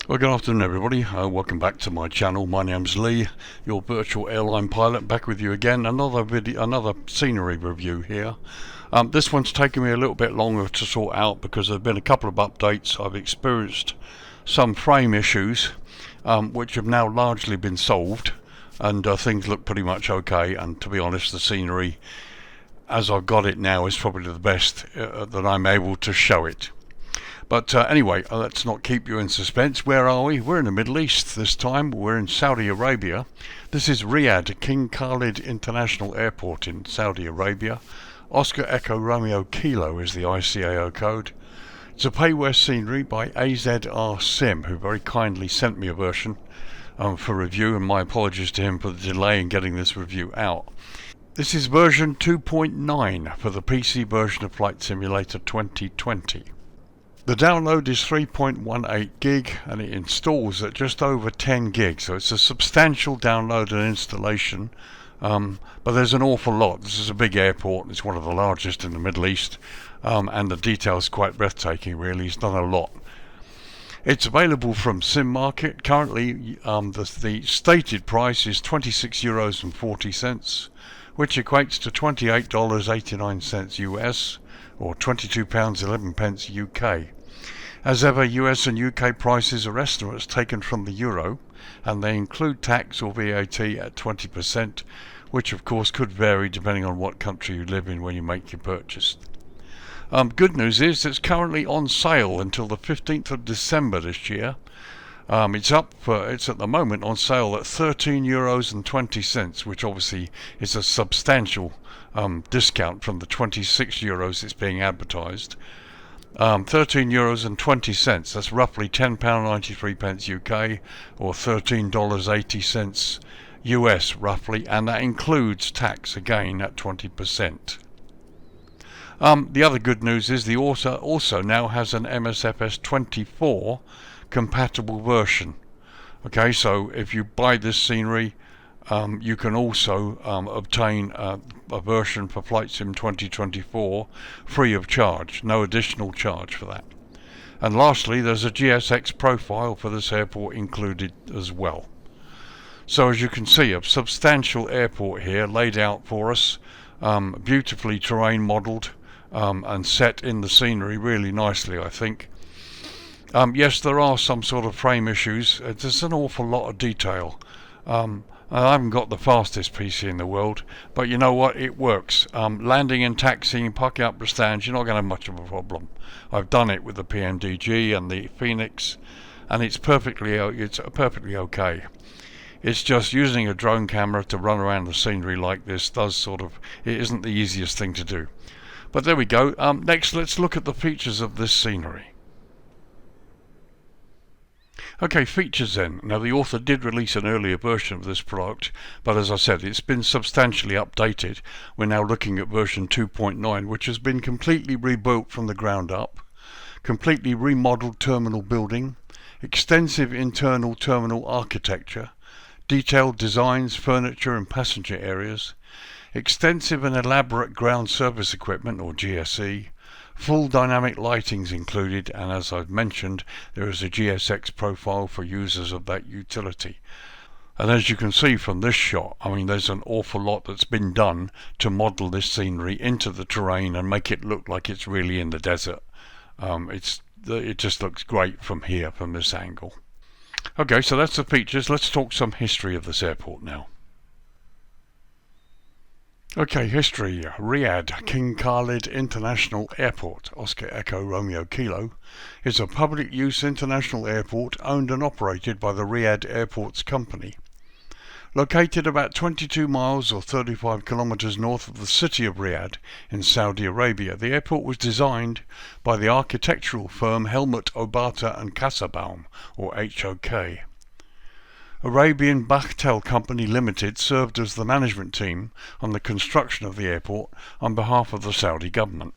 Well, good afternoon everybody, welcome back to my channel. My name's Lee, your virtual airline pilot, back with you again. Another scenery review here. This one's taken me a little bit longer to sort out because there have been a couple of updates. I've experienced some frame issues which have now largely been solved, and things look pretty much okay, and to be honest, the scenery as I've got it now is probably the best that I'm able to show it. But anyway, let's not keep you in suspense. Where are we? We're in the Middle East this time. We're in Saudi Arabia. This is Riyadh, King Khalid International Airport in Saudi Arabia. Oscar Echo Romeo Kilo is the ICAO code. It's a payware scenery by AZRSIM, who very kindly sent me a version for review, and my apologies to him for the delay in getting this review out. This is version 2.9 for the PC version of Flight Simulator 2020. The download is 3.18 gig and it installs at just over 10 gig, so it's a substantial download and installation, but there's an awful lot. This is a big airport, it's one of the largest in the Middle East, and the detail's quite breathtaking really. It's done a lot. It's available from Sim Market. Currently the stated price is €26.40, which equates to $28.89 US, or £22.11 UK. As ever, US and UK prices are estimates taken from the euro, and they include tax or VAT at 20%, which of course could vary depending on what country you live in when you make your purchase. Good news is it's currently on sale until the 15th of December this year. It's at the moment on sale at €13.20, which obviously is a substantial discount from the €26 it's being advertised. €13.20, that's roughly £10.93 UK, or $13.80 US roughly, and that includes tax again at 20%. The other good news is the author also now has an MSFS20 compatible version. Okay, so if you buy this scenery, you can also obtain a version for Flight Sim 2024 free of charge, no additional charge for that. And lastly, there's a GSX profile for this airport included as well. So as you can see, a substantial airport here laid out for us, beautifully terrain modelled and set in the scenery really nicely, I think. Yes, there are some sort of frame issues. There's an awful lot of detail. I haven't got the fastest PC in the world, but you know what, it works. Landing and taxiing, parking up the stands, you're not going to have much of a problem. I've done it with the PNDG and the Phoenix, and it's perfectly okay. It's just using a drone camera to run around the scenery like this it isn't the easiest thing to do. But there we go. Next, let's look at the features of this scenery. Okay, features then. Now the author did release an earlier version of this product, but as I said, it's been substantially updated. We're now looking at version 2.9, which has been completely rebuilt from the ground up, completely remodeled terminal building, extensive internal terminal architecture, detailed designs, furniture and passenger areas, extensive and elaborate ground service equipment or GSE, full dynamic lighting's included, and as I've mentioned, there is a GSX profile for users of that utility. And as you can see from this shot, I mean, there's an awful lot that's been done to model this scenery into the terrain and make it look like it's really in the desert. It just looks great from here, from this angle. Okay, so that's the features. Let's talk some history of this airport now. Okay, history. Riyadh, King Khalid International Airport, Oscar Echo Romeo Kilo, is a public use international airport owned and operated by the Riyadh Airports Company. Located about 22 miles or 35 kilometers north of the city of Riyadh in Saudi Arabia, the airport was designed by the architectural firm Helmut Obata and Kassabaum, or HOK. Arabian Bachtel Company Limited served as the management team on the construction of the airport on behalf of the Saudi government.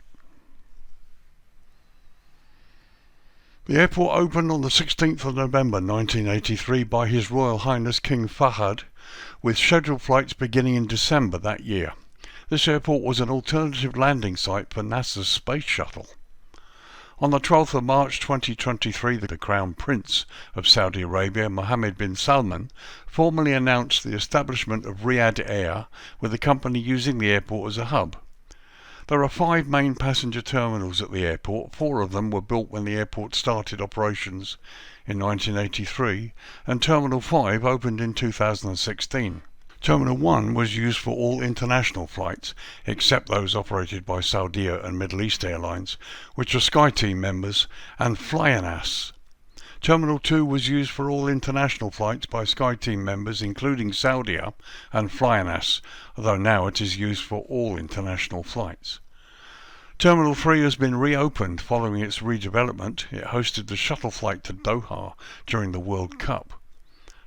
The airport opened on the 16th of November 1983 by His Royal Highness King Fahd, with scheduled flights beginning in December that year. This airport was an alternative landing site for NASA's space shuttle. On the 12th of March 2023, the Crown Prince of Saudi Arabia, Mohammed bin Salman, formally announced the establishment of Riyadh Air, with the company using the airport as a hub. There are 5 main passenger terminals at the airport. 4 of them were built when the airport started operations in 1983, and Terminal 5 opened in 2016. Terminal 1 was used for all international flights, except those operated by Saudia and Middle East Airlines, which are SkyTeam members, and FlyAnas. Terminal 2 was used for all international flights by SkyTeam members, including Saudia and FlyAnas, although now it is used for all international flights. Terminal 3 has been reopened following its redevelopment. It hosted the shuttle flight to Doha during the World Cup.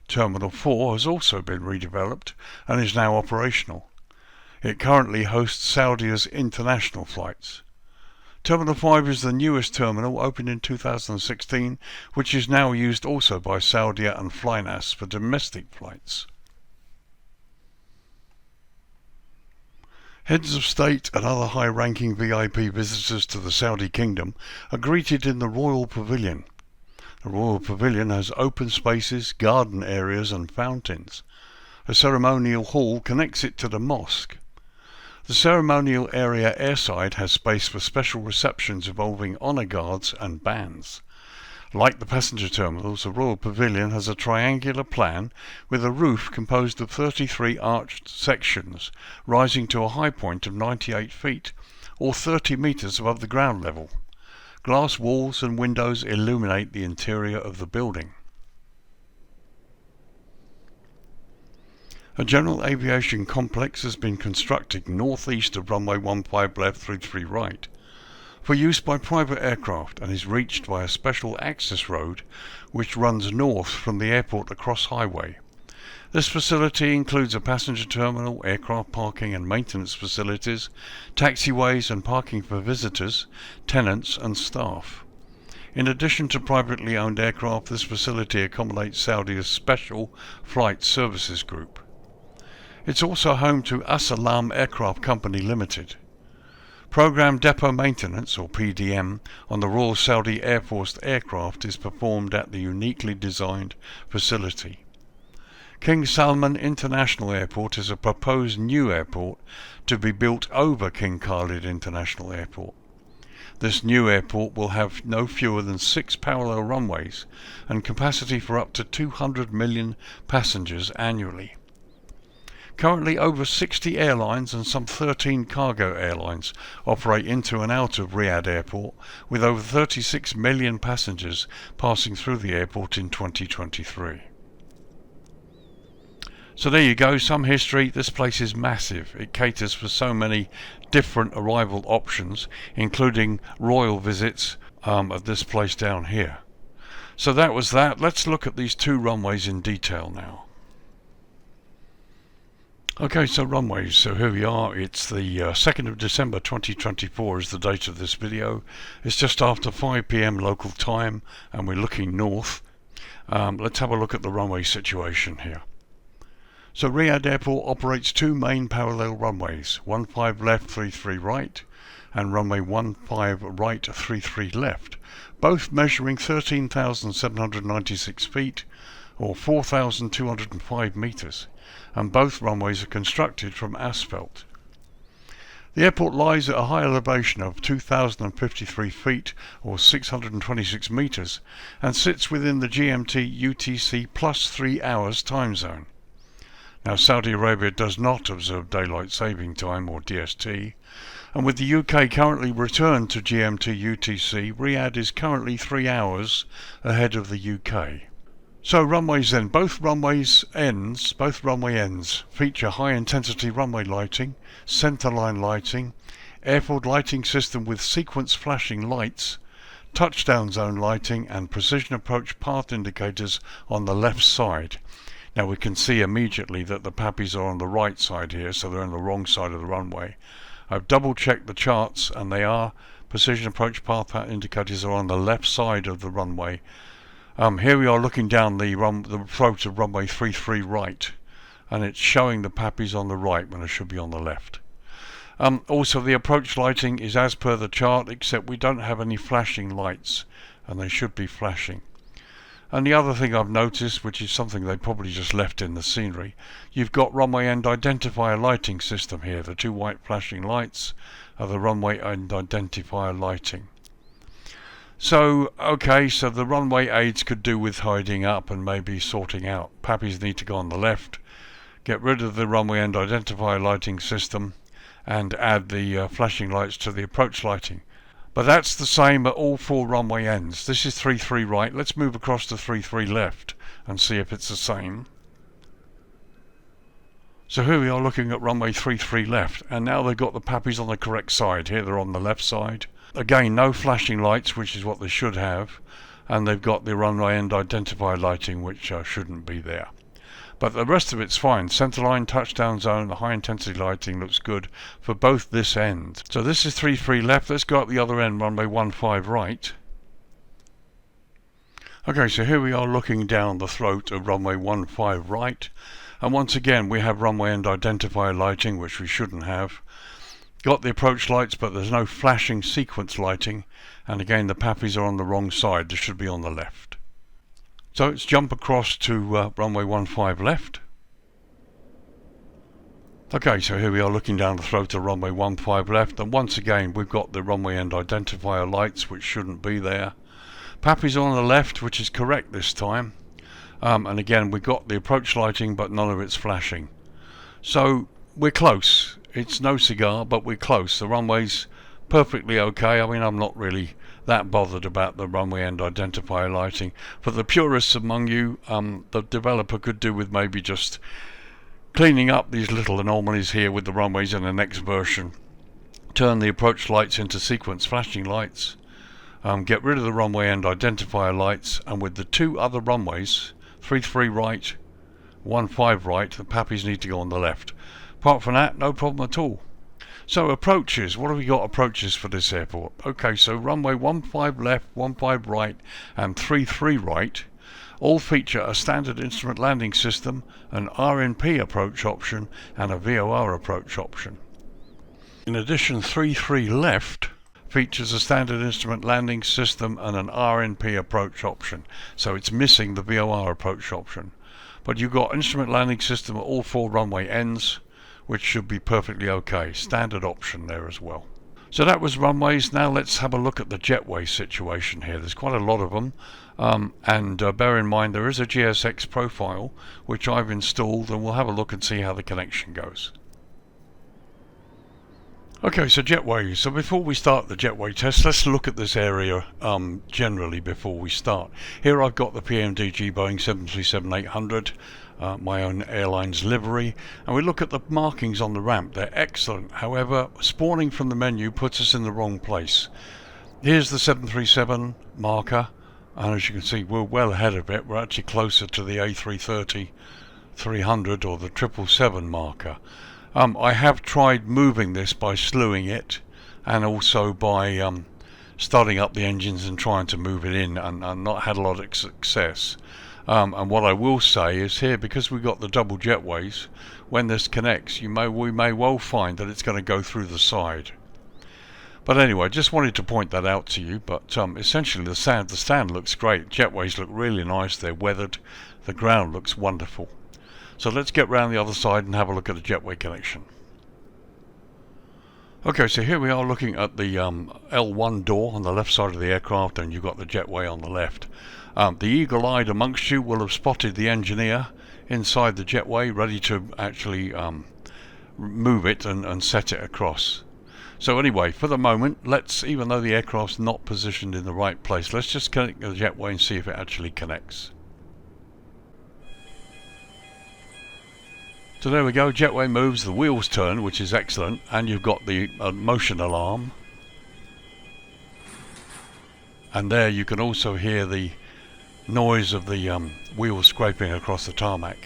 Terminal 4 has also been redeveloped and is now operational. It currently hosts Saudia's international flights. Terminal 5 is the newest terminal, opened in 2016, which is now used also by Saudia and FlyAnas for domestic flights. Heads of state and other high-ranking VIP visitors to the Saudi Kingdom are greeted in the Royal Pavilion. The Royal Pavilion has open spaces, garden areas and fountains. A ceremonial hall connects it to the mosque. The ceremonial area airside has space for special receptions involving honour guards and bands. Like the passenger terminals, the Royal Pavilion has a triangular plan with a roof composed of 33 arched sections, rising to a high point of 98 feet, or 30 metres above the ground level. Glass walls and windows illuminate the interior of the building. A general aviation complex has been constructed northeast of runway 15 left 33 right for use by private aircraft, and is reached by a special access road which runs north from the airport across highway. This facility includes a passenger terminal, aircraft parking and maintenance facilities, taxiways and parking for visitors, tenants and staff. In addition to privately owned aircraft, this facility accommodates Saudi's Special Flight Services Group. It's also home to AZRSIM Aircraft Company Limited. Programme Depot Maintenance, or PDM, on the Royal Saudi Air Force aircraft is performed at the uniquely designed facility. King Salman International Airport is a proposed new airport to be built over King Khalid International Airport. This new airport will have no fewer than 6 parallel runways and capacity for up to 200 million passengers annually. Currently, over 60 airlines and some 13 cargo airlines operate into and out of Riyadh Airport, with over 36 million passengers passing through the airport in 2023. So there you go, some history. This place is massive. It caters for so many different arrival options, including royal visits at this place down here. So that was that. Let's look at these 2 runways in detail now. Okay, so runways, so here we are. It's the 2nd of December 2024 is the date of this video. It's just after 5 PM local time and we're looking north. Let's have a look at the runway situation here. So Riyadh Airport operates 2 main parallel runways, 15 left 33 right and runway 15 right 33 left, both measuring 13,796 feet or 4,205 metres. And both runways are constructed from asphalt. The airport lies at a high elevation of 2,053 feet or 626 metres and sits within the GMT UTC plus 3 hours time zone. Now, Saudi Arabia does not observe daylight saving time or DST, and with the UK currently returned to GMT UTC, Riyadh is currently 3 hours ahead of the UK. So runways then, both runway ends feature high-intensity runway lighting, centerline lighting, airport lighting system with sequence flashing lights, touchdown zone lighting and precision approach path indicators on the left side. Now we can see immediately that the Pappies are on the right side here, so they're on the wrong side of the runway. I've double-checked the charts and they are. Precision approach path indicators are on the left side of the runway. Here we are looking down the throat of runway 33 right, and it's showing the Pappies on the right when it should be on the left. Also, the approach lighting is as per the chart, except we don't have any flashing lights, and they should be flashing. And the other thing I've noticed, which is something they probably just left in the scenery, you've got runway end identifier lighting system here. The two white flashing lights are the runway end identifier lighting. So, okay, so the runway aids could do with hiding up and maybe sorting out. Pappies need to go on the left, get rid of the runway end identifier lighting system, and add the flashing lights to the approach lighting. But that's the same at all four runway ends. This is 3-3 right. Let's move across to 3-3 left and see if it's the same. So here we are looking at runway 3-3 left, and now they've got the pappies on the correct side. Here they're on the left side. Again, no flashing lights, which is what they should have, and they've got the runway end identifier lighting, which shouldn't be there. But the rest of it's fine. Centerline, touchdown zone, the high intensity lighting looks good for both this end. So this is 3-3 left. Let's go up the other end, runway 15 right. Okay, so here we are looking down the throat of runway 15 right. And once again, we have runway end identifier lighting, which we shouldn't have. Got the approach lights, but there's no flashing sequence lighting. And again, the pappies are on the wrong side. They should be on the left. So let's jump across to runway 15 left. Okay, so here we are looking down the throat of runway 15 left, and once again we've got the runway end identifier lights, which shouldn't be there. Pappies on the left, which is correct this time. And again, we've got the approach lighting, but none of it's flashing. So we're close. It's no cigar, but we're close. The runway's perfectly okay. I mean, I'm not really that bothered about the runway end identifier lighting. For the purists among you, the developer could do with maybe just cleaning up these little anomalies here with the runways in the next version. Turn the approach lights into sequence flashing lights. Get rid of the runway end identifier lights, and with the two other runways, 3-3 right, 15 right, the pappies need to go on the left. Apart from that, no problem at all. So approaches, what have we got approaches for this airport? Okay, so runway 15 left, 15 right, and 3-3 right all feature a standard instrument landing system, an RNP approach option, and a VOR approach option. In addition, 3-3 left features a standard instrument landing system and an RNP approach option, so it's missing the VOR approach option. But you've got instrument landing system at all four runway ends, which should be perfectly okay. Standard option there as well. So that was runways. Now let's have a look at the Jetway situation here. There's quite a lot of them, and bear in mind there is a GSX profile which I've installed, and we'll have a look and see how the connection goes. Okay, so Jetway. So before we start the Jetway test, let's look at this area generally before we start. Here I've got the PMDG Boeing 737-800, my own airline's livery, and we look at the markings on the ramp. They're excellent. However, spawning from the menu puts us in the wrong place. Here's the 737 marker, and as you can see, we're well ahead of it. We're actually closer to the A330-300 or the 777 marker. I have tried moving this by slewing it, and also by starting up the engines and trying to move it in, and not had a lot of success. And what I will say is here, because we've got the double jetways, when this connects, we may well find that it's going to go through the side. But anyway, just wanted to point that out to you. But essentially the stand looks great. Jetways look really nice. They're weathered. The ground looks wonderful. So let's get round the other side and have a look at the Jetway connection. Okay, so here we are looking at the L1 door on the left side of the aircraft, and you've got the Jetway on the left. The eagle-eyed amongst you will have spotted the engineer inside the Jetway, ready to actually move it and set it across. So anyway, for the moment, let's, even though the aircraft's not positioned in the right place, let's just connect the Jetway and see if it actually connects. So there we go, Jetway moves, the wheels turn, which is excellent, and you've got the motion alarm. And there you can also hear the noise of the wheels scraping across the tarmac.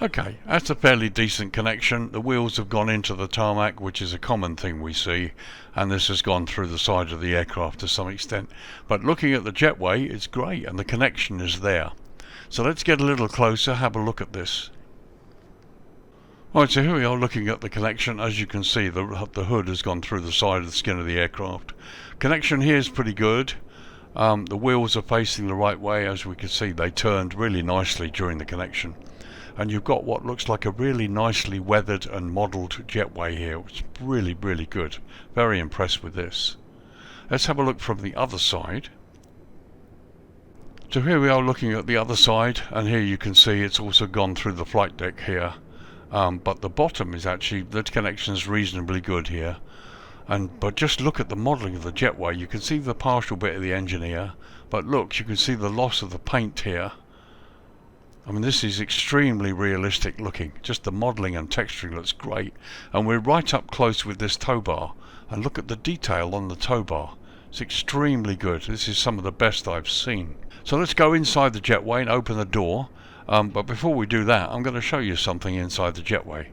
Okay, that's a fairly decent connection. The wheels have gone into the tarmac, which is a common thing we see, and this has gone through the side of the aircraft to some extent. But looking at the Jetway, it's great, and the connection is there. So let's get a little closer, have a look at this. Right, so here we are looking at the connection. As you can see, the hood has gone through the side of the skin of the aircraft. Connection here is pretty good. The wheels are facing the right way. As we can see, they turned really nicely during the connection. And you've got what looks like a really nicely weathered and modelled Jetway here, which is really, really good. Very impressed with this. Let's have a look from the other side. So here we are looking at the other side, and here you can see it's also gone through the flight deck here. But the bottom is actually, the connection is reasonably good here. But just look at the modelling of the Jetway. You can see the partial bit of the engine here, but look, you can see the loss of the paint here. I mean, this is extremely realistic looking. Just the modelling and texturing looks great. And we're right up close with this tow bar. And look at the detail on the tow bar. It's extremely good. This is some of the best I've seen. So let's go inside the Jetway and open the door. But before we do that, I'm going to show you something inside the Jetway.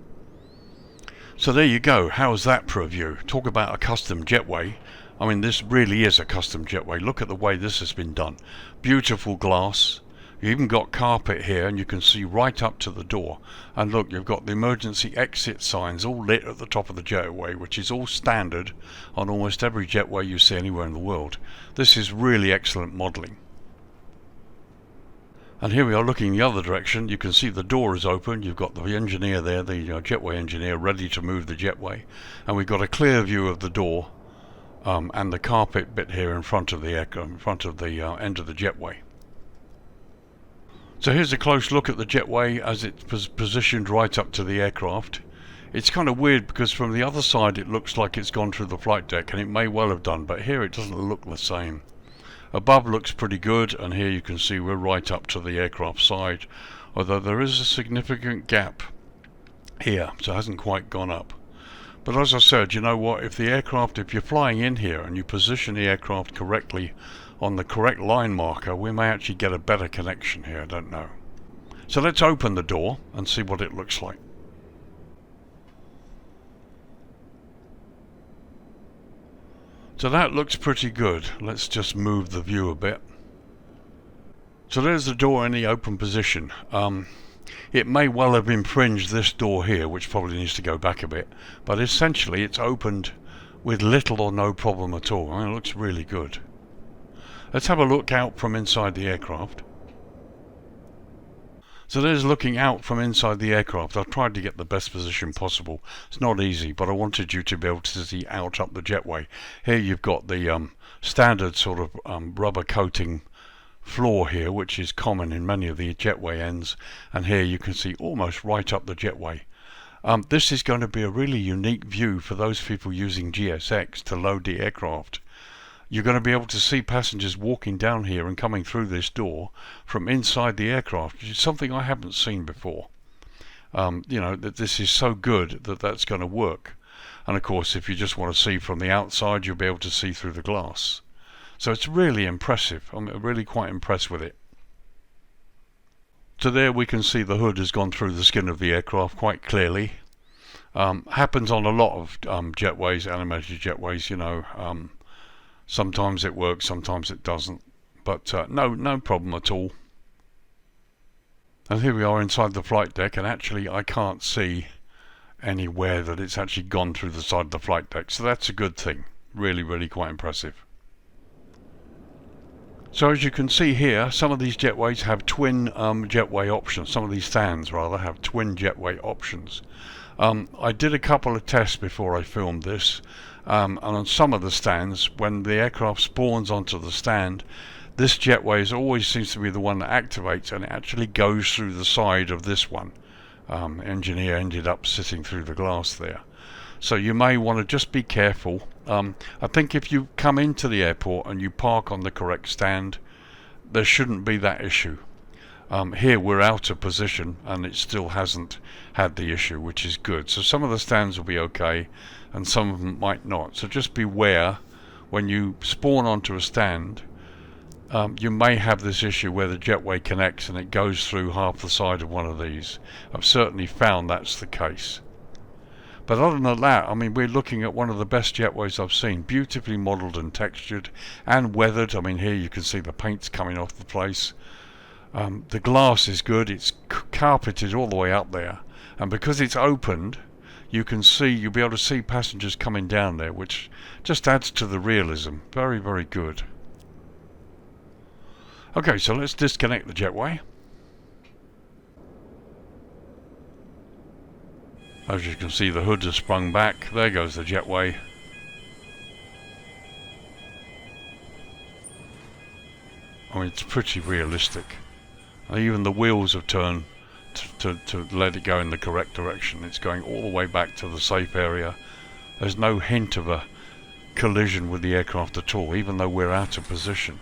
So there you go. How's that for a view? Talk about a custom Jetway. I mean, this really is a custom Jetway. Look at the way this has been done. Beautiful glass. You even got carpet here, and you can see right up to the door. And look, you've got the emergency exit signs all lit at the top of the Jetway, which is all standard on almost every Jetway you see anywhere in the world. This is really excellent modelling. And here we are looking the other direction. You can see the door is open. You've got the engineer there, the Jetway engineer, ready to move the Jetway. And we've got a clear view of the door and the carpet bit here in front of the end of the Jetway. So here's a close look at the Jetway as it's positioned right up to the aircraft. It's kind of weird because from the other side it looks like it's gone through the flight deck, and it may well have done, but here it doesn't look the same. Above looks pretty good, and here you can see we're right up to the aircraft side, although there is a significant gap here, so it hasn't quite gone up. But as I said, you know what, if you're flying in here and you position the aircraft correctly on the correct line marker, we may actually get a better connection here, I don't know. So let's open the door and see what it looks like. So that looks pretty good. Let's just move the view a bit. So there's the door in the open position. It may well have infringed this door here, which probably needs to go back a bit, but essentially it's opened with little or no problem at all. I mean, it looks really good. Let's have a look out from inside the aircraft. So there's looking out from inside the aircraft. I've tried to get the best position possible. It's not easy, but I wanted you to be able to see out up the Jetway. Here you've got the standard sort of rubber coating floor here, which is common in many of the Jetway ends, and here you can see almost right up the Jetway. This is going to be a really unique view for those people using GSX to load the aircraft. You're going to be able to see passengers walking down here and coming through this door from inside the aircraft, which is something I haven't seen before. You know, that this is so good that that's going to work. And of course, if you just want to see from the outside, you'll be able to see through the glass. So it's really impressive. I'm really quite impressed with it. So there we can see the hood has gone through the skin of the aircraft quite clearly. Happens on a lot of Jetways, animated Jetways, you know. Sometimes it works, sometimes it doesn't, but no problem at all. And here we are inside the flight deck, and actually I can't see anywhere that it's actually gone through the side of the flight deck, so that's a good thing. Really quite impressive. So as you can see here, some of these Jetways have twin Jetway options. Some of these stands rather have twin Jetway options. I did a couple of tests before I filmed this. And on some of the stands, when the aircraft spawns onto the stand, this Jetway always seems to be the one that activates, and it actually goes through the side of this one. Engineer ended up sitting through the glass there. So you may want to just be careful. I think if you come into the airport and you park on the correct stand, there shouldn't be that issue. Here we're out of position and it still hasn't had the issue, which is good. So some of the stands will be okay and some of them might not. So just beware when you spawn onto a stand, you may have this issue where the jetway connects and it goes through half the side of one of these. I've certainly found that's the case. But other than that, I mean, we're looking at one of the best jetways I've seen. Beautifully modelled and textured and weathered. I mean, here you can see the paint's coming off the place. The glass is good. It's carpeted all the way up there. And because it's opened, you'll be able to see passengers coming down there, which just adds to the realism. Very, very good. Okay, so let's disconnect the jetway. As you can see, the hood has sprung back. There goes the jetway. I mean, it's pretty realistic. And even the wheels have turned to let it go in the correct direction. It's going all the way back to the safe area. There's no hint of a collision with the aircraft at all, even though we're out of position.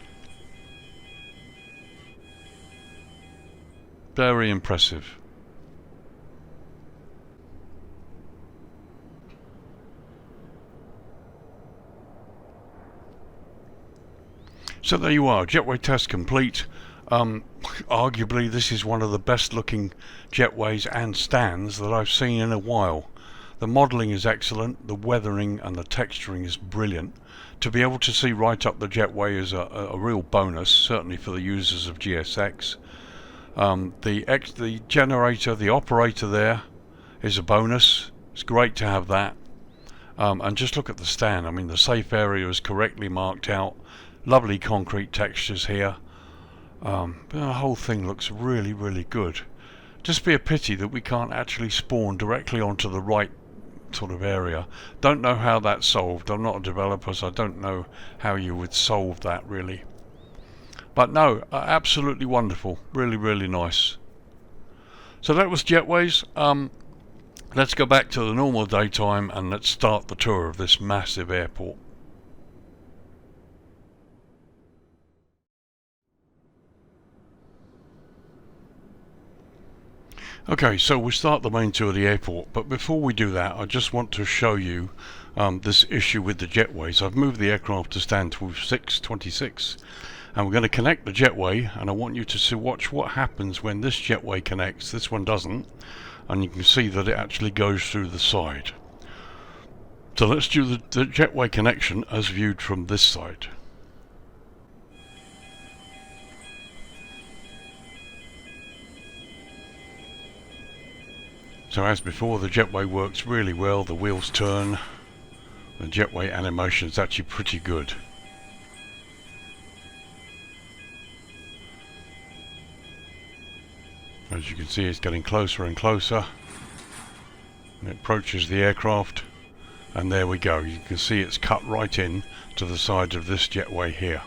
Very impressive. So there you are, jetway test complete. Arguably this is one of the best looking jetways and stands that I've seen in a while. The modelling is excellent, the weathering and the texturing is brilliant. To be able to see right up the jetway is a real bonus, certainly for the users of GSX. The generator, the operator there is a bonus. It's great to have that. And just look at the stand. I mean, the safe area is correctly marked out. Lovely concrete textures here. The whole thing looks really, really good. Just be a pity that we can't actually spawn directly onto the right sort of area. Don't know how that's solved. I'm not a developer, so I don't know how you would solve that really. But no, absolutely wonderful. Really, really nice. So that was Jetways. Let's go back to the normal daytime and let's start the tour of this massive airport. Okay, so we start the main tour of the airport, but before we do that I just want to show you this issue with the jetways. I've moved the aircraft to stand 626 and we're going to connect the jetway, and I want you to watch what happens when this jetway connects. This one doesn't, and you can see that it actually goes through the side. So let's do the jetway connection as viewed from this side. So as before, the jetway works really well, the wheels turn, the jetway animation is actually pretty good. As you can see, it's getting closer and closer, and it approaches the aircraft, and there we go. You can see it's cut right in to the side of this jetway here.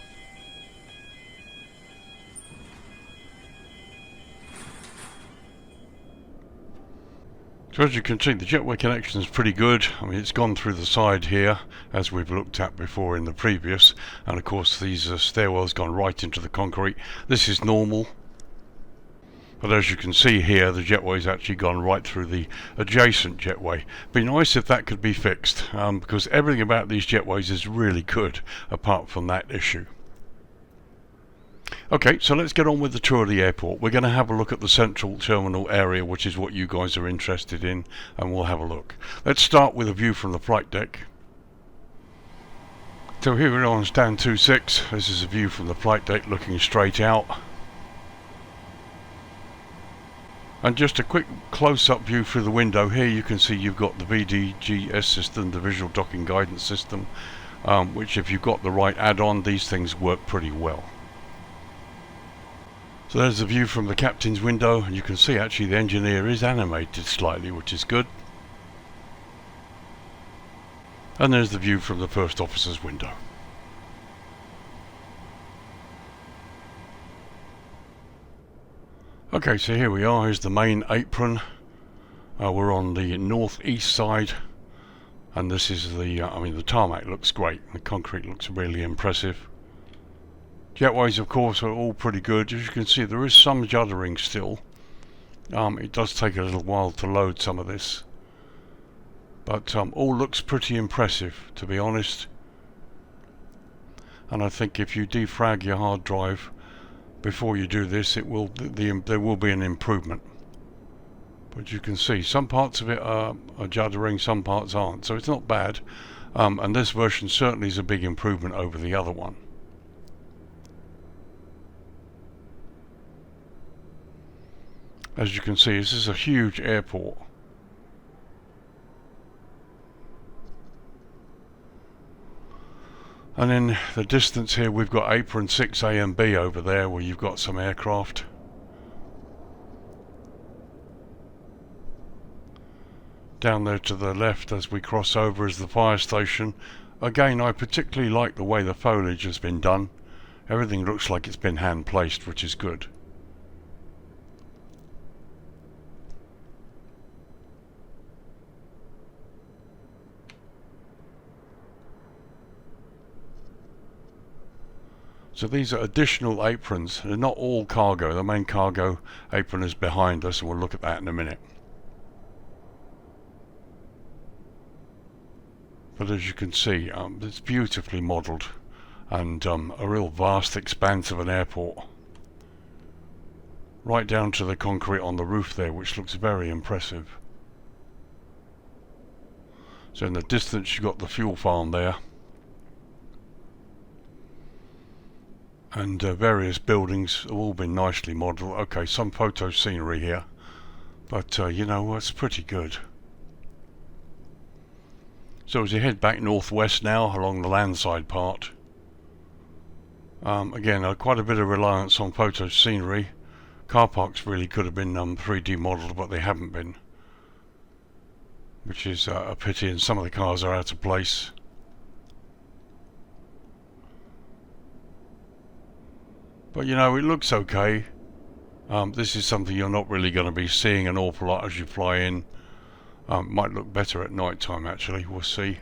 So as you can see, the jetway connection is pretty good. I mean, it's gone through the side here, as we've looked at before in the previous, and of course these stairwells gone right into the concrete. This is normal, but as you can see here, the jetway's actually gone right through the adjacent jetway. Be nice if that could be fixed, because everything about these jetways is really good, apart from that issue. Okay, so let's get on with the tour of the airport. We're going to have a look at the central terminal area, which is what you guys are interested in, and we'll have a look. Let's start with a view from the flight deck. So here we're on stand 26. This is a view from the flight deck looking straight out. And just a quick close-up view through the window. Here you can see you've got the VDGS system, the visual docking guidance system, which if you've got the right add-on, these things work pretty well. So there's the view from the captain's window, and you can see actually the engineer is animated slightly, which is good. And there's the view from the first officer's window. Okay, so here we are. Here's the main apron. We're on the northeast side, and this is the I mean, the tarmac looks great. The concrete looks really impressive. Jetways, of course, are all pretty good. As you can see, there is some juddering still. It does take a little while to load some of this, but all looks pretty impressive, to be honest. and I think if you defrag your hard drive before you do this, it will there will be an improvement. But you can see some parts of it are juddering, some parts aren't, so it's not bad. And this version certainly is a big improvement over the other one. As you can see, this is a huge airport. And in the distance here we've got apron 6A and B over there, where you've got some aircraft. Down there to the left as we cross over is the fire station. Again, I particularly like the way the foliage has been done. Everything looks like it's been hand placed, which is good. So these are additional aprons. They're not all cargo. The main cargo apron is behind us, and we'll look at that in a minute. But as you can see, it's beautifully modelled, and a real vast expanse of an airport. Right down to the concrete on the roof there, which looks very impressive. So in the distance you've got the fuel farm there. And various buildings have all been nicely modelled. Okay, some photo scenery here, but you know, it's pretty good. So as you head back northwest now along the landside part, again quite a bit of reliance on photo scenery. Car parks really could have been 3D modelled, but they haven't been, which is a pity, and some of the cars are out of place. But you know, it looks okay. This is something you're not really going to be seeing an awful lot as you fly in. Might look better at night time, actually, we'll see.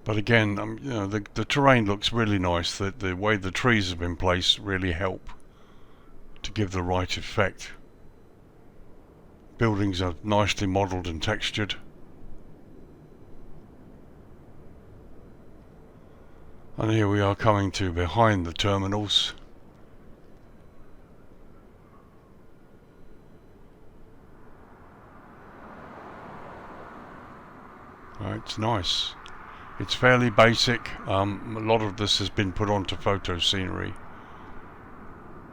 But again, you know, the terrain looks really nice. The way the trees have been placed really help to give the right effect. Buildings are nicely modelled and textured. And here we are coming to behind the terminals. It's nice. It's fairly basic. A lot of this has been put onto photo scenery,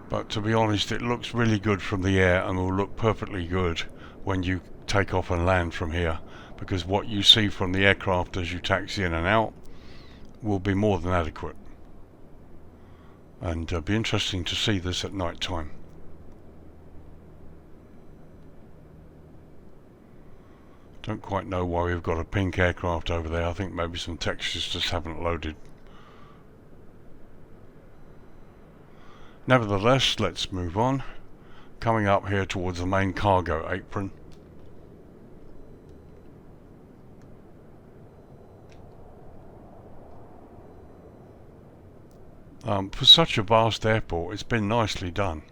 but to be honest, it looks really good from the air, and will look perfectly good when you take off and land from here, because what you see from the aircraft as you taxi in and out will be more than adequate. And it'll be interesting to see this at night time. Don't quite know why we've got a pink aircraft over there. I think maybe some textures just haven't loaded. Nevertheless, let's move on. Coming up here towards the main cargo apron. For such a vast airport, it's been nicely done.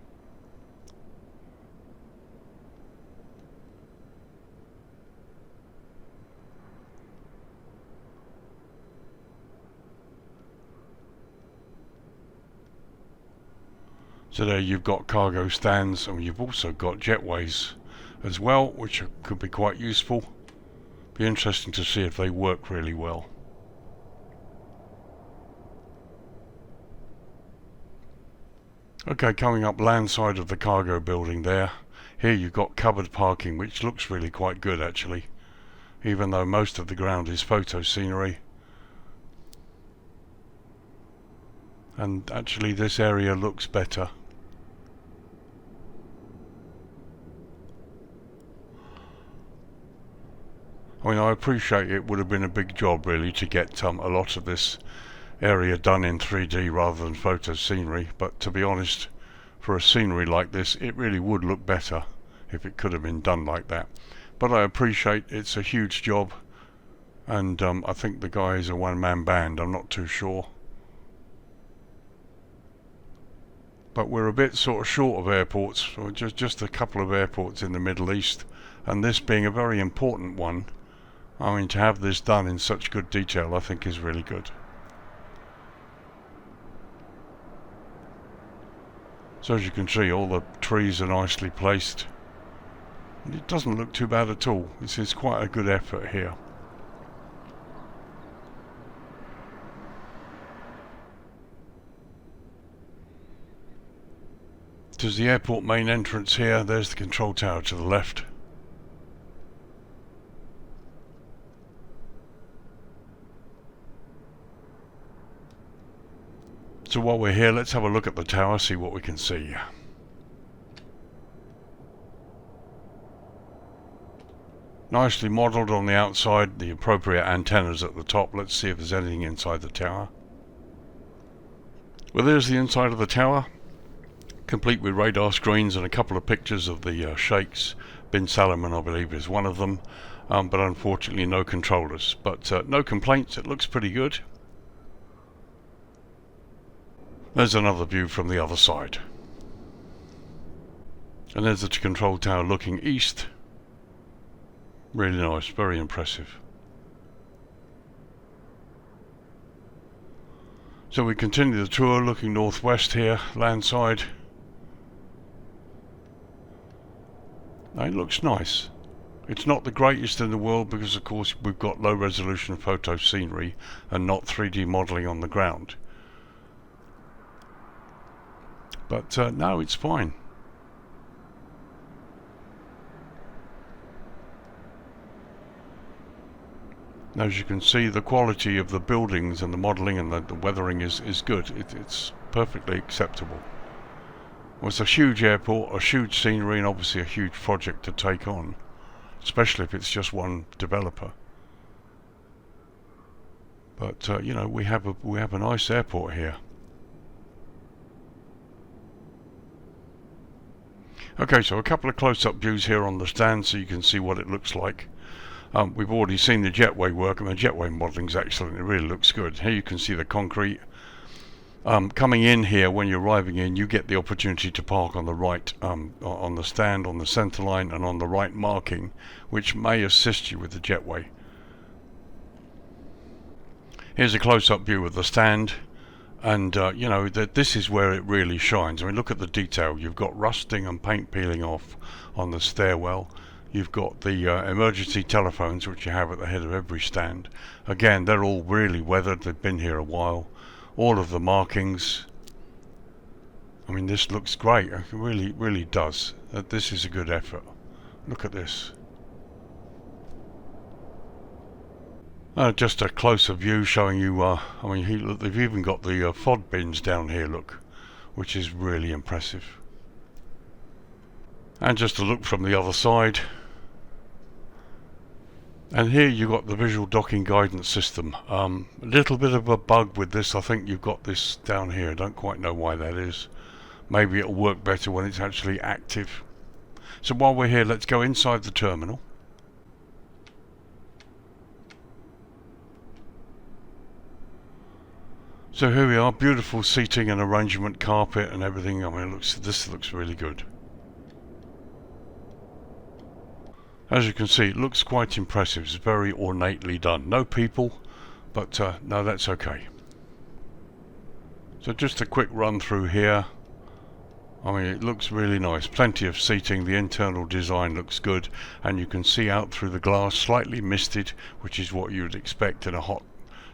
So there you've got cargo stands, and you've also got jetways as well, which could be quite useful. Be interesting to see if they work really well. Okay, coming up landside of the cargo building there. Here you've got covered parking, which looks really quite good actually, even though most of the ground is photo scenery. And actually this area looks better. I mean, I appreciate it would have been a big job really to get a lot of this area done in 3D rather than photo scenery, but to be honest, for a scenery like this, it really would look better if it could have been done like that. But I appreciate it's a huge job, and I think the guy is a one-man band. I'm not too sure. But we're a bit sort of short of airports, or just a couple of airports in the Middle East, and this being a very important one, I mean, to have this done in such good detail I think is really good. So as you can see, all the trees are nicely placed. And it doesn't look too bad at all. This is quite a good effort here. There's the airport main entrance here. There's the control tower to the left. So while we're here, let's have a look at the tower, see what we can see. Nicely modelled on the outside, the appropriate antennas at the top. Let's see if there's anything inside the tower. Well, there's the inside of the tower, complete with radar screens and a couple of pictures of the sheikhs. Bin Salman, I believe, is one of them, but unfortunately no controllers. But no complaints, it looks pretty good. There's another view from the other side. And there's the control tower looking east. Really nice, very impressive. So we continue the tour looking northwest here, landside. Now it looks nice. It's not the greatest in the world because of course we've got low resolution photo scenery and not 3D modelling on the ground. But no, it's fine. As you can see, the quality of the buildings and the modelling and the weathering is good. It's perfectly acceptable. Well, it's a huge airport, a huge scenery, and obviously a huge project to take on, especially if it's just one developer. But you know, we have a nice airport here. Okay, so a couple of close-up views here on the stand so you can see what it looks like. We've already seen the Jetway work, and the Jetway modelling is excellent. It really looks good. Here you can see the concrete. Coming in here, when you're arriving in, you get the opportunity to park on the right, on the stand, on the centre line, and on the right marking, which may assist you with the Jetway. Here's a close-up view of the stand. And you know, this is where it really shines. I mean, look at the detail. You've got rusting and paint peeling off on the stairwell. You've got the emergency telephones, which you have at the head of every stand. Again, they're all really weathered. They've been here a while. All of the markings. I mean, this looks great. It really does. This is a good effort. Look at this. Just a closer view showing you, I mean, they've even got the FOD bins down here, look, which is really impressive. And just a look from the other side. And here you've got the visual docking guidance system. A little bit of a bug with this. I think you've got this down here. I don't quite know why that is. Maybe it'll work better when it's actually active. So while we're here, let's go inside the terminal. So here we are, beautiful seating and arrangement, carpet and everything. I mean, this looks really good. As you can see, it looks quite impressive. It's very ornately done. No people, but no, that's okay. So just a quick run through here. I mean, it looks really nice. Plenty of seating. The internal design looks good, and you can see out through the glass, slightly misted, which is what you would expect in a hot,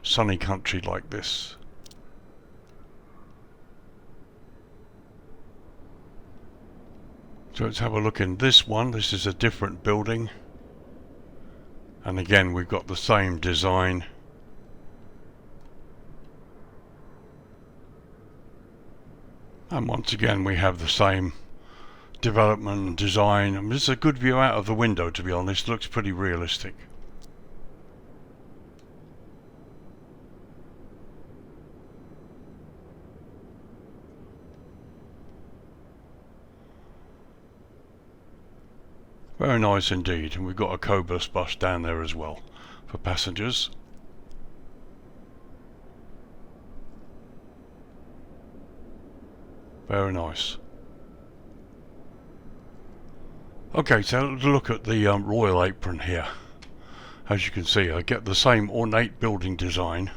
sunny country like this. So let's have a look in this one. This is a different building. And again, we've got the same design. And once again, we have the same development and design. I mean, this is a good view out of the window, to be honest. It looks pretty realistic. Very nice indeed, and we've got a Cobus bus down there as well for passengers. Very nice. Okay, so let's look at the Royal Apron here. As you can see, I get the same ornate building design.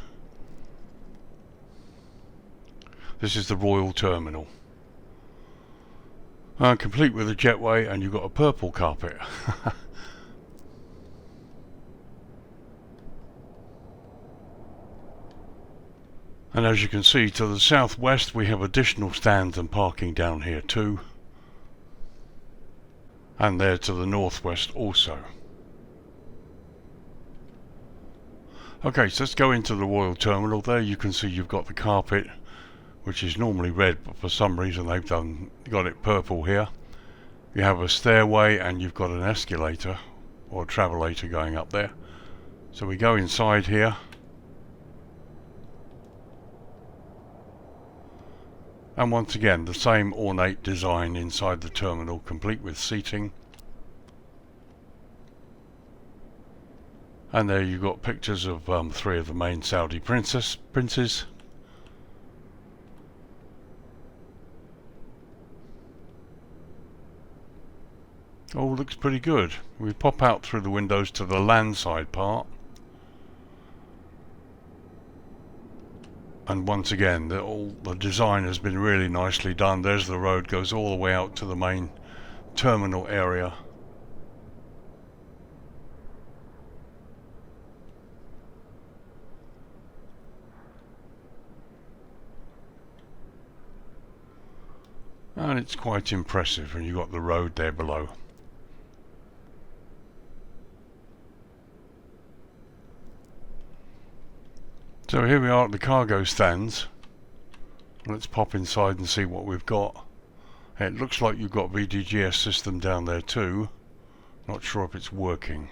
This is the Royal Terminal. Complete with a jetway, and you've got a purple carpet. And as you can see, to the southwest we have additional stands and parking down here too. And there to the northwest also. Okay, so let's go into the Royal Terminal. There you can see you've got the carpet, which is normally red, but for some reason they've got it purple here. You have a stairway and you've got an escalator or a travelator going up there. So we go inside here. And once again, the same ornate design inside the terminal, complete with seating. And there you've got pictures of 3 of the main Saudi princes. All looks pretty good. We pop out through the windows to the landside part. And once again, the design has been really nicely done. There's the road, goes all the way out to the main terminal area. And it's quite impressive, and you've got the road there below. So here we are at the cargo stands. Let's pop inside and see what we've got. It looks like you've got VDGS system down there too. Not sure if it's working.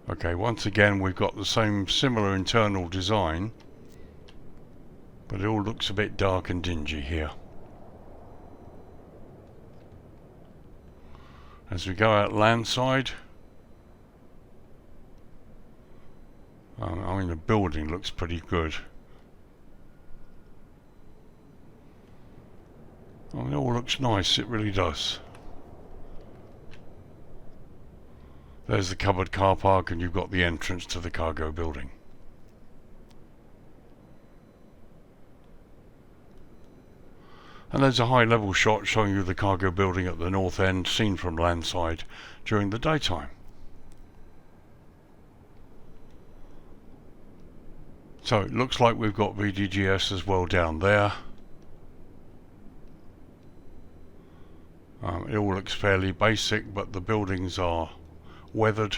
Okay, once again we've got the same similar internal design, but it all looks a bit dark and dingy here. As we go out landside, I mean the building looks pretty good. I mean, it all looks nice, it really does. There's the covered car park, and you've got the entrance to the cargo building. And there's a high level shot showing you the cargo building at the north end, seen from landside during the daytime. So it looks like we've got VDGS as well down there. It all looks fairly basic, but the buildings are weathered,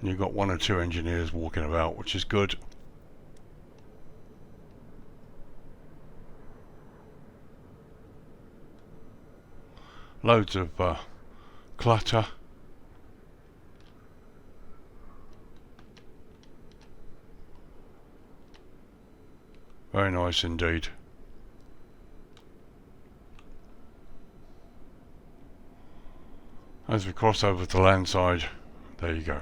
and you've got 1 or 2 engineers walking about, which is good. Loads of clutter. Very nice indeed. As we cross over to landside, there you go.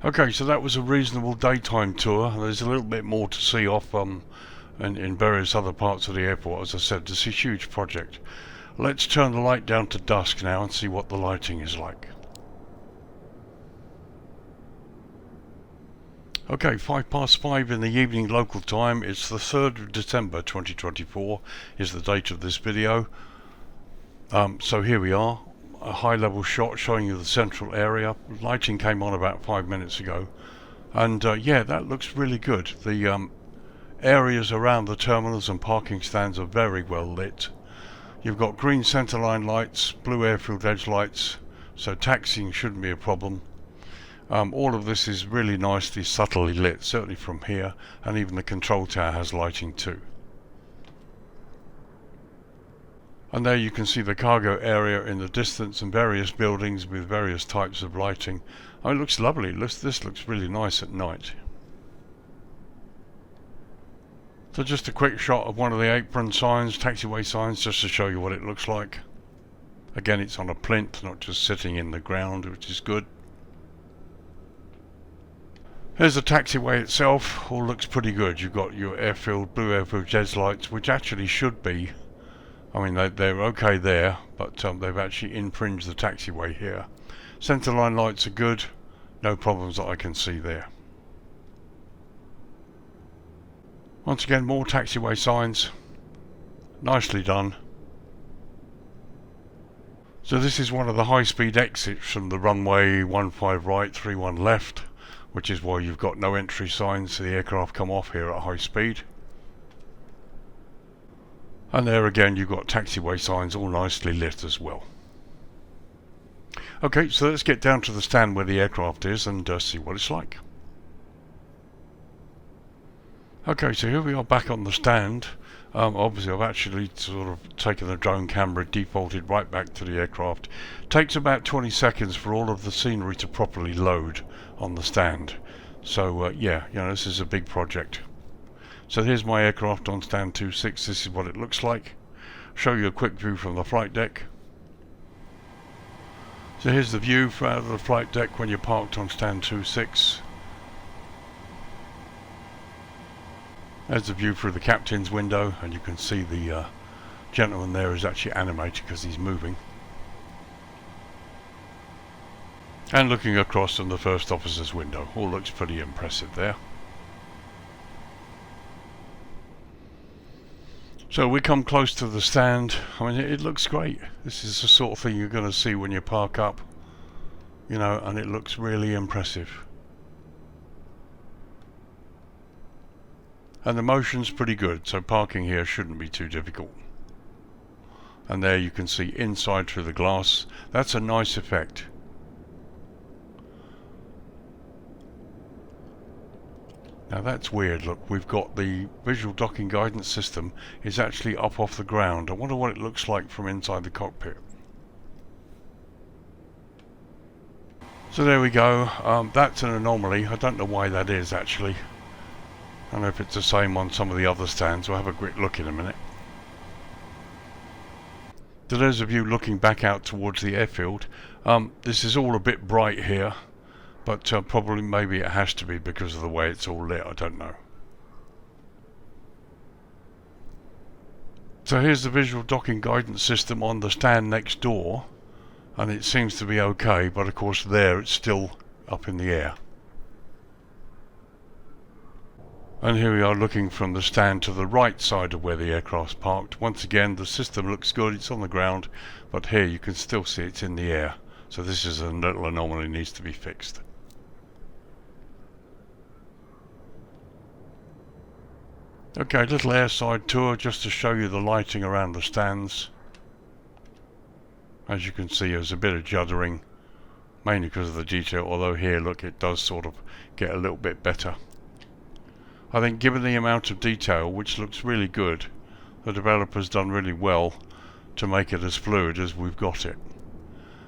Okay, so that was a reasonable daytime tour. There's a little bit more to see off in various other parts of the airport. As I said, this is a huge project. Let's turn the light down to dusk now and see what the lighting is like. Okay, 5:05 in the evening local time. It's the 3rd of December 2024 is the date of this video. So here we are, a high level shot showing you the central area. Lighting came on about 5 minutes ago, and yeah, that looks really good. The areas around the terminals and parking stands are very well lit. You've got green centerline lights, blue airfield edge lights, so taxiing shouldn't be a problem. All of this is really nicely subtly lit, certainly from here, and even the control tower has lighting too. And there you can see the cargo area in the distance and various buildings with various types of lighting. Oh, it looks lovely. This looks really nice at night. So just a quick shot of one of the apron signs, taxiway signs, just to show you what it looks like. Again, it's on a plinth, not just sitting in the ground, which is good. Here's the taxiway itself. All looks pretty good. You've got your airfield, blue airfield edge lights, which actually should be, I mean they're okay there, but they've actually infringed the taxiway here. Centerline lights are good, no problems that I can see there. Once again, more taxiway signs. Nicely done. So this is one of the high-speed exits from the runway 15 right, 31 left, which is why you've got no entry signs, so the aircraft come off here at high speed. And there again you've got taxiway signs all nicely lit as well. Okay, so let's get down to the stand where the aircraft is and see what it's like. Okay, so here we are back on the stand. Obviously I've actually sort of taken the drone camera, defaulted right back to the aircraft. Takes about 20 seconds for all of the scenery to properly load on the stand. So yeah, you know, this is a big project. So here's my aircraft on stand 26. This is what it looks like. Show you a quick view from the flight deck. So here's the view out of the flight deck when you're parked on stand 26. There's the view through the captain's window, and you can see the gentleman there is actually animated because he's moving. And looking across from the first officer's window, all looks pretty impressive there. So we come close to the stand. I mean, it looks great. This is the sort of thing you're going to see when you park up, you know, and it looks really impressive. And the motion's pretty good, so parking here shouldn't be too difficult. And there you can see inside through the glass. That's a nice effect. Now that's weird. Look, we've got the visual docking guidance system is actually up off the ground. I wonder what it looks like from inside the cockpit. So there we go. That's an anomaly. I don't know why that is actually. I don't know if it's the same on some of the other stands. We'll have a quick look in a minute. So there's a view looking back out towards the airfield. This is all a bit bright here, but probably maybe it has to be because of the way it's all lit. I don't know. So here's the visual docking guidance system on the stand next door, and it seems to be okay, but of course there it's still up in the air. And here we are looking from the stand to the right side of where the aircraft's parked. Once again, the system looks good, it's on the ground, but here you can still see it's in the air. So this is a little anomaly, needs to be fixed. Okay, little airside tour just to show you the lighting around the stands. As you can see, there's a bit of juddering, mainly because of the detail, although here, look, it does sort of get a little bit better. I think given the amount of detail, which looks really good, the developer's done really well to make it as fluid as we've got it.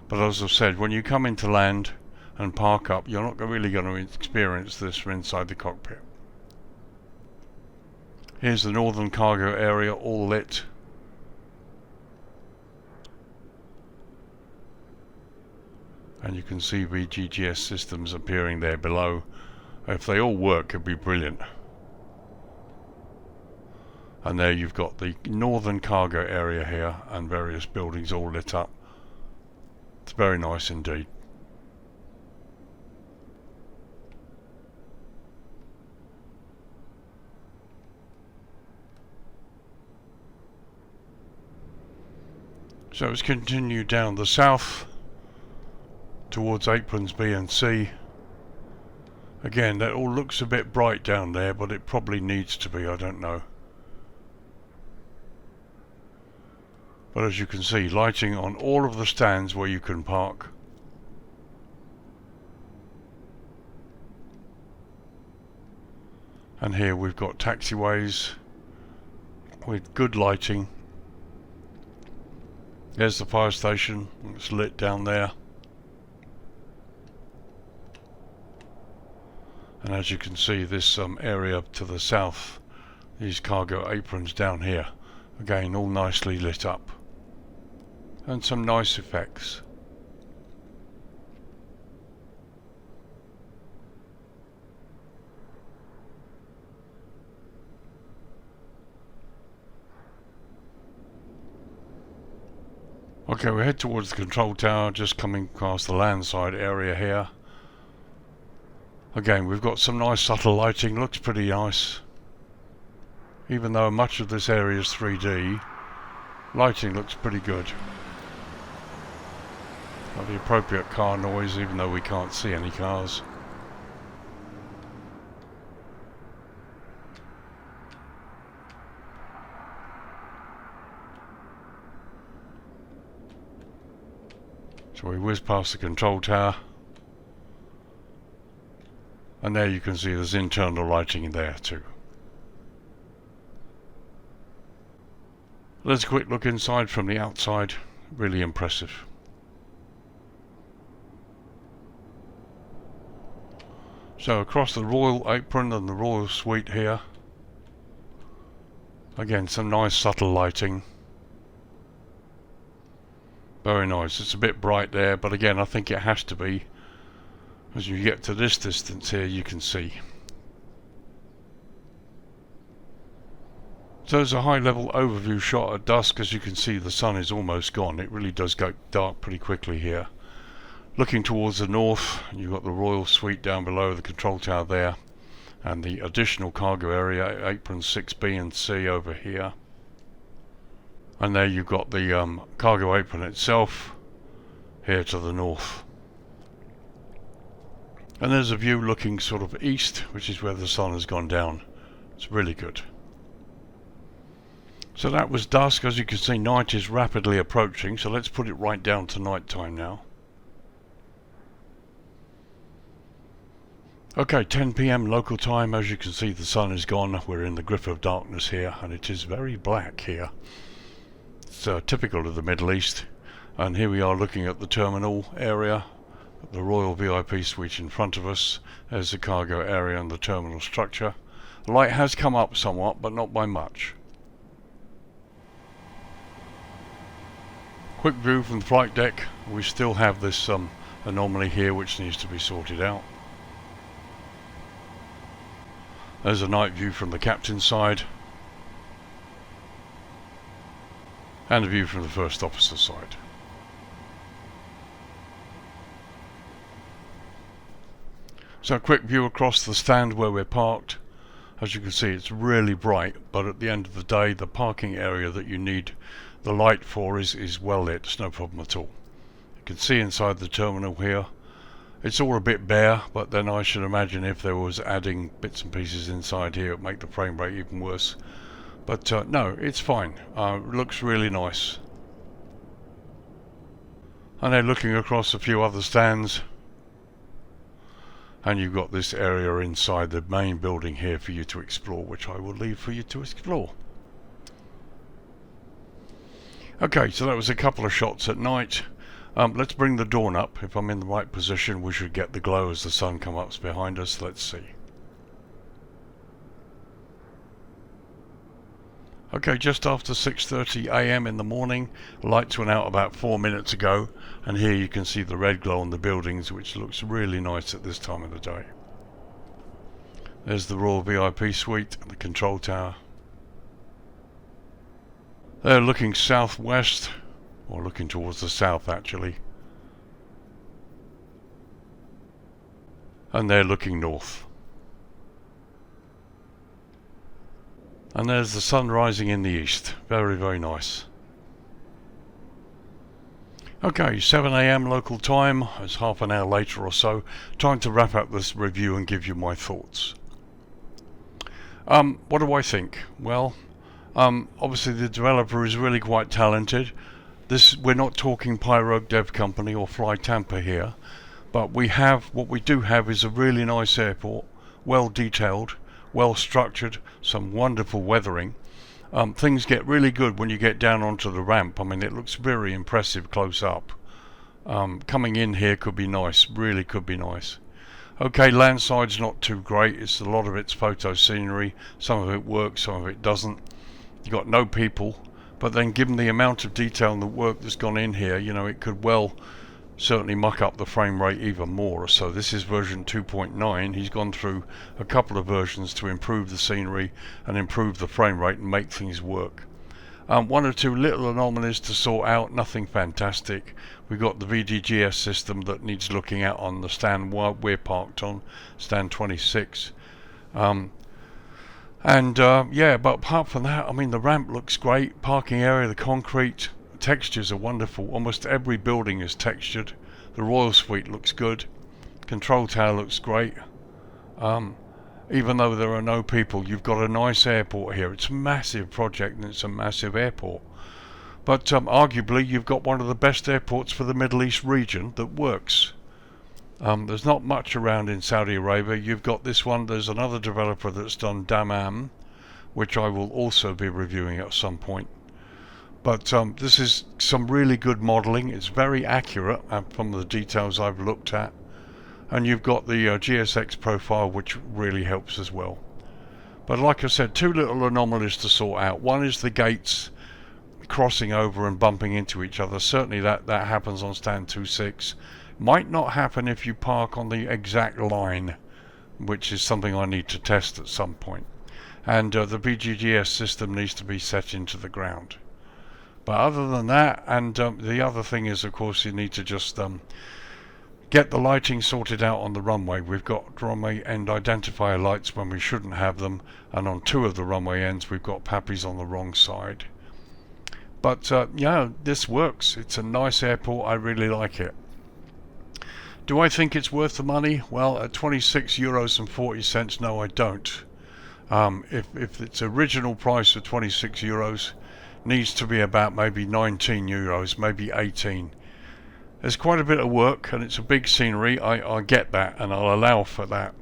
But as I've said, when you come into land and park up, you're not really going to experience this from inside the cockpit. Here's the northern cargo area, all lit. And you can see the GGS systems appearing there below. If they all work, it'd be brilliant. And there you've got the northern cargo area here and various buildings all lit up. It's very nice indeed. So let's continue down the south towards aprons B and C. Again, that all looks a bit bright down there, but it probably needs to be, I don't know. But as you can see, lighting on all of the stands where you can park. And here we've got taxiways with good lighting. There's the fire station, it's lit down there. And as you can see, this area to the south, these cargo aprons down here, again all nicely lit up. And some nice effects. Okay, we head towards the control tower, just coming past the landside area here. Again, we've got some nice subtle lighting, looks pretty nice. Even though much of this area is 3D, lighting looks pretty good. Got the appropriate car noise, even though we can't see any cars. So we whiz past the control tower, and there you can see there's internal lighting in there too. Let's a quick look inside from the outside. Really impressive. So across the royal apron and the royal suite here, again some nice subtle lighting. Very nice. It's a bit bright there, but again I think it has to be. As you get to this distance here you can see. So there's a high level overview shot at dusk. As you can see, the sun is almost gone. It really does go dark pretty quickly here. Looking towards the north, you've got the royal suite down below, the control tower there, and the additional cargo area, aprons 6B and C over here. And there you've got the cargo apron itself here to the north. And there's a view looking sort of east, which is where the sun has gone down. It's really good. So that was dusk. As you can see, night is rapidly approaching, so let's put it right down to night time now. Okay, 10 PM local time. As you can see, the sun is gone. We're in the grip of darkness here, and it is very black here. It's typical of the Middle East. And here we are looking at the terminal area, the Royal VIP suite in front of us. There's the cargo area and the terminal structure. The light has come up somewhat, but not by much. Quick view from the flight deck. We still have this anomaly here which needs to be sorted out. There's a night view from the captain's side, and a view from the first officer's side. So a quick view across the stand where we're parked. As you can see, it's really bright, but at the end of the day the parking area that you need the light for is well lit. It's no problem at all. You can see inside the terminal here. It's all a bit bare, but then I should imagine if there was adding bits and pieces inside here, it would make the frame rate even worse. But no, it's fine. It looks really nice. And then looking across a few other stands, and you've got this area inside the main building here for you to explore, which I will leave for you to explore. Okay, so that was a couple of shots at night. Let's bring the dawn up. If I'm in the right position, we should get the glow as the sun comes up behind us. Let's see. Okay, just after 6:30 AM in the morning, lights went out about 4 minutes ago, and here you can see the red glow on the buildings, which looks really nice at this time of the day. There's the Royal VIP suite and the control tower. They're looking southwest, or looking towards the south actually, and they're looking north. And there's the sun rising in the east. Very, very nice. Okay, 7 AM local time. It's half an hour later or so. Time to wrap up this review and give you my thoughts. What do I think? Well, obviously the developer is really quite talented. We're not talking Pyreegue Dev Co or FlyTampa here, but what we do have is a really nice airport, well detailed, well structured, some wonderful weathering. Things get really good when you get down onto the ramp. I mean, it looks very impressive close up. Coming in here could be nice, really could be nice. Okay, landside's not too great. It's a lot of it's photo scenery. Some of it works, some of it doesn't. You got no people, but then given the amount of detail and the work that's gone in here, you know, it could well certainly muck up the frame rate even more. So this is version 2.9. He's gone through a couple of versions to improve the scenery and improve the frame rate and make things work. One or two little anomalies to sort out, nothing fantastic. We've got the VDGS system that needs looking at on the stand while we're parked on, stand 26. And yeah, but apart from that, I mean, the ramp looks great, parking area, the concrete, textures are wonderful. Almost every building is textured. The Royal Suite looks good. Control tower looks great. Even though there are no people, you've got a nice airport here. It's a massive project and it's a massive airport. But arguably, you've got one of the best airports for the Middle East region that works. There's not much around in Saudi Arabia. You've got this one. There's another developer that's done Dammam, which I will also be reviewing at some point. But this is some really good modelling. It's very accurate from the details I've looked at. And you've got the GSX profile, which really helps as well. But like I said, two little anomalies to sort out. One is the gates crossing over and bumping into each other. Certainly that happens on stand 26. Might not happen if you park on the exact line, which is something I need to test at some point. And the BGGS system needs to be set into the ground. But other than that, and the other thing is, of course, you need to just get the lighting sorted out on the runway. We've got runway end identifier lights when we shouldn't have them, and on two of the runway ends we've got pappies on the wrong side. But yeah, this works. It's a nice airport. I really like it. Do I think it's worth the money? Well, at 26 euros and 40 cents, no, I don't. If its original price of 26 euros needs to be about maybe 19 euros, maybe 18. There's quite a bit of work and it's a big scenery. I get that and I'll allow for that.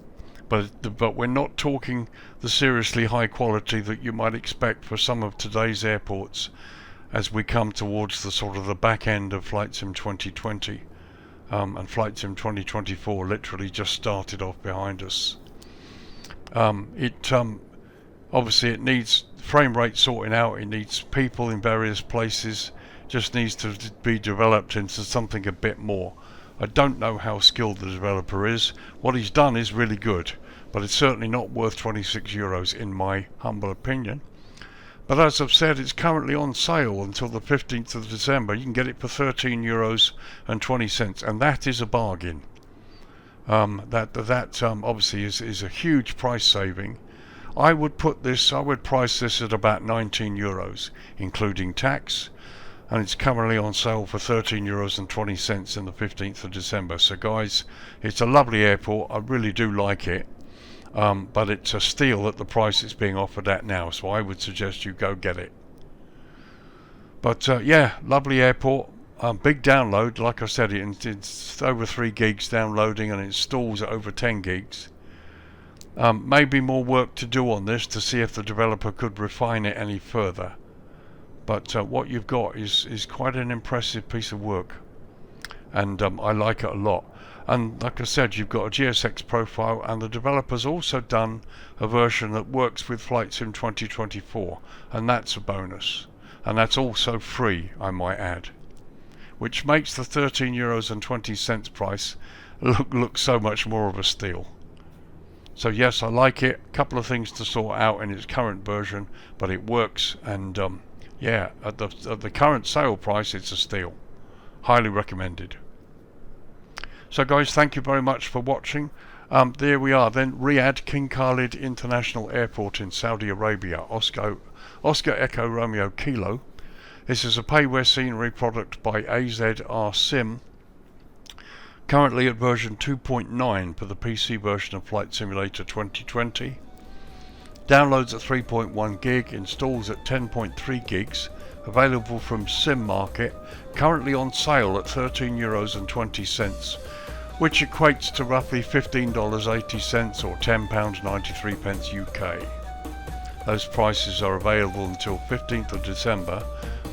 But we're not talking the seriously high quality that you might expect for some of today's airports as we come towards the sort of the back end of FlightSim 2020. And FlightSim 2024 literally just started off behind us. Obviously it needs frame rate sorting out, it needs people in various places, just needs to be developed into something a bit more. I don't know how skilled the developer is. What he's done is really good, but it's certainly not worth 26 euros in my humble opinion. But as I've said, it's currently on sale until the 15th of December. You can get it for 13 euros and 20 cents, and that is a bargain. That obviously is a huge price saving. I would price this at about 19 euros, including tax, and it's currently on sale for 13 euros and 20 cents in the 15th of December. So guys, it's a lovely airport. I really do like it. But it's a steal at the price it's being offered at now, so I would suggest you go get it. But yeah, lovely airport, big download. Like I said, it's over 3 gigs downloading and it installs at over 10 gigs. Maybe more work to do on this to see if the developer could refine it any further. But what you've got is quite an impressive piece of work, and I like it a lot. And like I said, you've got a GSX profile, and the developer's also done a version that works with FlightSim 2024, and that's a bonus. And that's also free, I might add, which makes the 13 euros and 20 cents price look so much more of a steal. So yes, I like it. A couple of things to sort out in its current version, but it works, and yeah, at the current sale price, it's a steal. Highly recommended. So guys, thank you very much for watching. There we are then, Riyadh King Khalid International Airport in Saudi Arabia, Oscar Echo Romeo Kilo. This is a payware scenery product by AZRSIM, currently at version 2.9 for the PC version of Flight Simulator 2020. Downloads at 3.1 gig, installs at 10.3 gigs, available from Sim Market, currently on sale at 13 euros and 20 cents, which equates to roughly $15.80 or £10.93 UK. Those prices are available until 15th of December,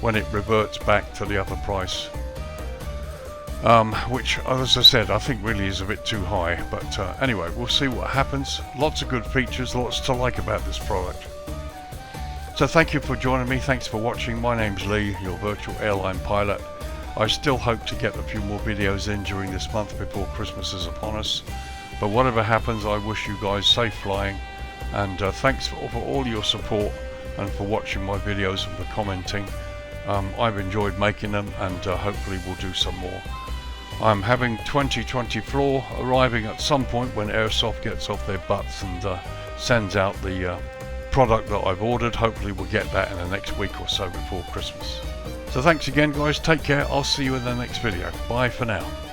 when it reverts back to the other price, which, as I said, I think really is a bit too high. But anyway, we'll see what happens. Lots of good features, lots to like about this product. So thank you for joining me. Thanks for watching. My name's Lee, your virtual airline pilot. I still hope to get a few more videos in during this month before Christmas is upon us. But whatever happens, I wish you guys safe flying, and thanks for all your support and for watching my videos and for commenting. I've enjoyed making them, and hopefully we'll do some more. I'm having 2024 arriving at some point when Airsoft gets off their butts and sends out the product that I've ordered. Hopefully we'll get that in the next week or so before Christmas. So thanks again guys, take care, I'll see you in the next video. Bye for now.